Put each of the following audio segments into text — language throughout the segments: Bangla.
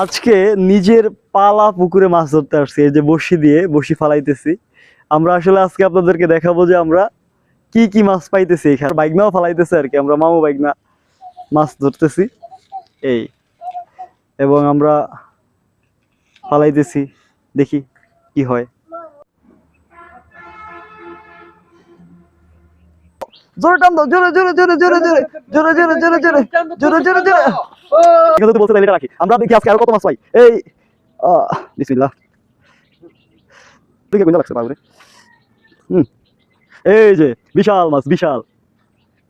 আজকে নিজের পালা পুকুরে মাছ ধরতে আসছি, এই যে বড়শি দিয়ে বড়শি ফালাইতেছি। আমরা আসলে আজকে আপনাদেরকে দেখাবো যে আমরা কি কি মাছ পাইতেছি। এখানে বাইকনাও ফালাইতেছে আর কি, আমরা মামু বাইকনা মাছ ধরতেছি এই, এবং আমরা ফালাইতেছি, দেখি কি হয়। জোরে টান দাও, জোরে জোরে জোরে জোরে জোরে জোরে জোরে জোরে জোরে জোরে জোরে জোরে। এখানে তো বলতে এটা রাখি, আমরা দেখি আজকে আর কত মাছ পাই। এই বিসমিল্লাহ, দেখে কোনটা লাগছে বাবুরে। এই যে বিশাল মাছ, বিশাল।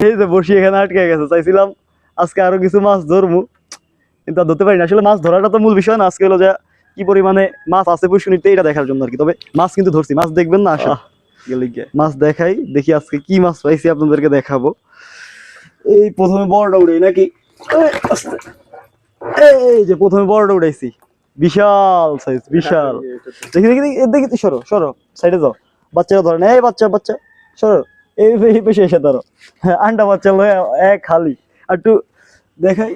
এই যে বসি এখানে আটকে গেছে, চাইছিলাম আজকে আরো কিছু মাছ ধরবো, কিন্তু আর ধরতে পারি না। আসলে মাছ ধরাটা তো মূল বিষয় না, আজকে হলো যে কি পরিমাণে মাছ আছে পুষ্করিণীতে এটা দেখার জন্য আর কি। তবে মাছ কিন্তু ধরছি, মাছ দেখবেন না আসা মাছ দেখাই, দেখি আজকে কি মাছ পাইছি আপনাদেরকে দেখাবো। এই প্রথমে বড়টা উড়াই নাকি, এই যে প্রথমে বড়টা উড়াইছি, বিশাল সাইজ, বিশাল। দেখি দেখি দেখি, সরো সরো, সাইডে যাও, বাচ্চারা ধরেন। এই বাচ্চা বাচ্চা সরো, এই পেশে এসে ধরো। হ্যাঁ, আন্ডা বাচ্চা লয় এক খালি। আর একটু দেখাই,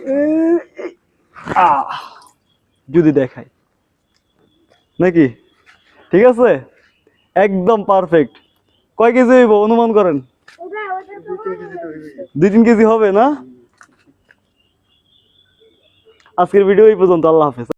যদি দেখাই নাকি, ঠিক আছে, একদম পারফেক্ট। কয় কেজি হইব অনুমান করেন? 2-3 কেজি হবে না? আজকের ভিডিও এই পর্যন্ত, আল্লাহ হাফেজ।